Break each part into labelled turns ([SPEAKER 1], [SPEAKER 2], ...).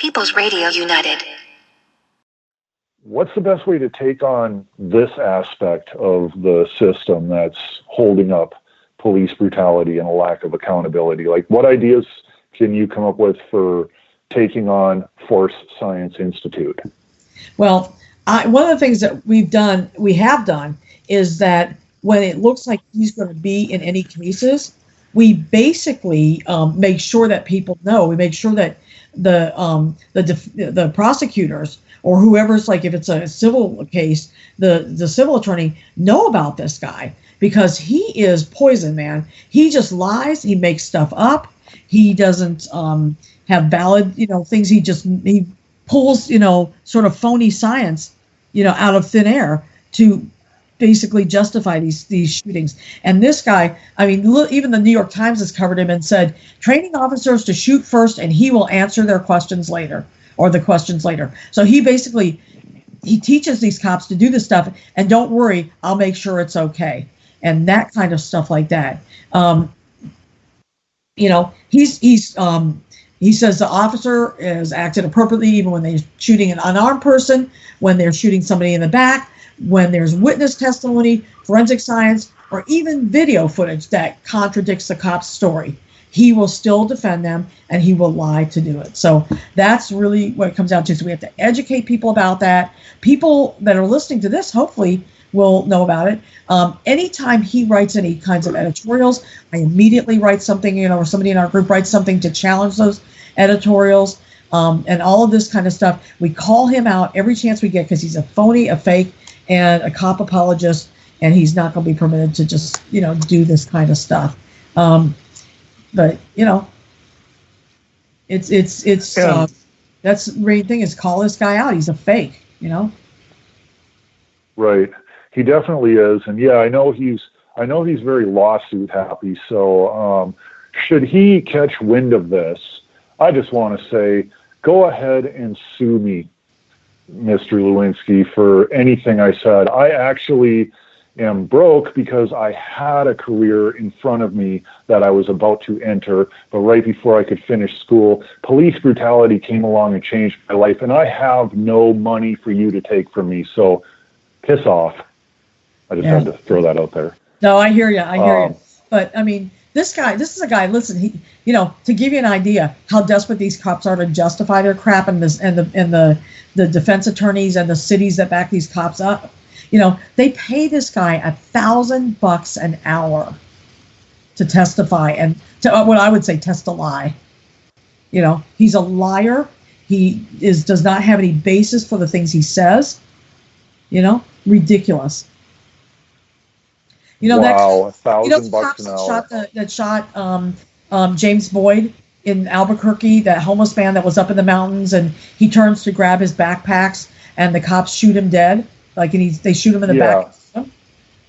[SPEAKER 1] People's Radio United.
[SPEAKER 2] What's the best way to take on this aspect of the system that's holding up police brutality and a lack of accountability? Like, what ideas can you come up with for taking on Force Science Institute?
[SPEAKER 3] Well, one of the things that we have done, is that when it looks like he's going to be in any cases, we basically make sure that people know. We make sure that the prosecutors or whoever's, like if it's a civil case, the civil attorney know about this guy, because he is poison, man. He just lies. He makes stuff up. He doesn't have valid, things. He pulls, sort of phony science, out of thin air to basically justify these shootings. And this guy, even the New York Times has covered him and said, training officers to shoot first and he will answer their questions later, or the questions later. So he teaches these cops to do this stuff, and don't worry, I'll make sure it's okay. And that kind of stuff like that. He says the officer is acted appropriately even when they're shooting an unarmed person, when they're shooting somebody in the back, when there's witness testimony, forensic science, or even video footage that contradicts the cop's story. He will still defend them, and he will lie to do it. So that's really what it comes down to. So we have to educate people about that. People that are listening to this hopefully will know about it. Anytime he writes any kinds of editorials, I immediately write something, or somebody in our group writes something to challenge those editorials, and all of this kind of stuff. We call him out every chance we get, because he's a phony, a fake, and a cop apologist, and he's not going to be permitted to just, do this kind of stuff. But that's the main thing, is call this guy out. He's a fake,
[SPEAKER 2] Right. He definitely is. And yeah, I know he's very lawsuit happy. So should he catch wind of this, I just want to say, go ahead and sue me, Mr. Lewinsky, for anything I said. I actually am broke because I had a career in front of me that I was about to enter, but right before I could finish school, police brutality came along and changed my life, and I have no money for you to take from me, so piss off. I just had to throw that out there.
[SPEAKER 3] No, I hear you. But this is a guy, listen, he, to give you an idea how desperate these cops are to justify their crap, and the defense attorneys and the cities that back these cops up, they pay this guy $1,000 an hour to testify, and to what I would say, test a lie. He's a liar. He does not have any basis for the things he says. Ridiculous.
[SPEAKER 2] Wow, $1,000 an hour.
[SPEAKER 3] That shot James Boyd in Albuquerque, that homeless man that was up in the mountains, and he turns to grab his backpacks, and the cops shoot him dead. They shoot him in the back.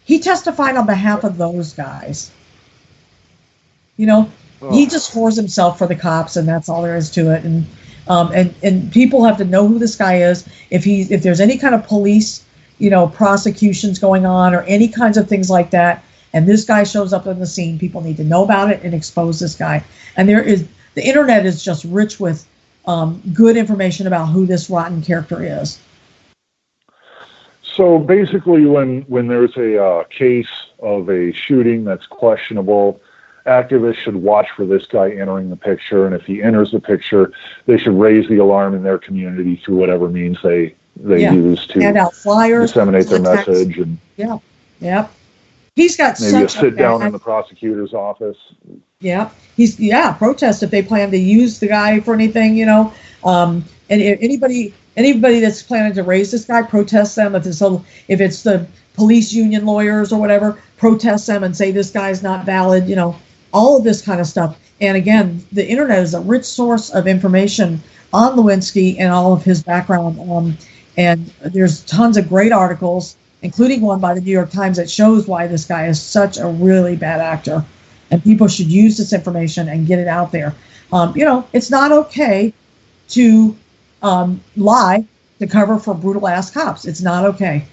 [SPEAKER 3] He testified on behalf of those guys. He just whores himself for the cops, and that's all there is to it. And people have to know who this guy is. If there's any kind of police, prosecutions going on, or any kinds of things like that, and this guy shows up on the scene, people need to know about it and expose this guy. And the internet is just rich with good information about who this rotten character is.
[SPEAKER 2] So basically, when there's a case of a shooting that's questionable, activists should watch for this guy entering the picture, and if he enters the picture, they should raise the alarm in their community through whatever means they use to hand out flyers, disseminate their message, and
[SPEAKER 3] he's got
[SPEAKER 2] maybe a sit down in the prosecutor's office.
[SPEAKER 3] Protest if they plan to use the guy for anything, and anybody that's planning to raise this guy, protest them. If it's the police union lawyers or whatever, protest them and say this guy's not valid, all of this kind of stuff. And again, the internet is a rich source of information on Lewinsky and all of his background. And there's tons of great articles, including one by the New York Times, that shows why this guy is such a really bad actor. And people should use this information and get it out there. It's not okay to lie to cover for brutal ass cops. It's not okay.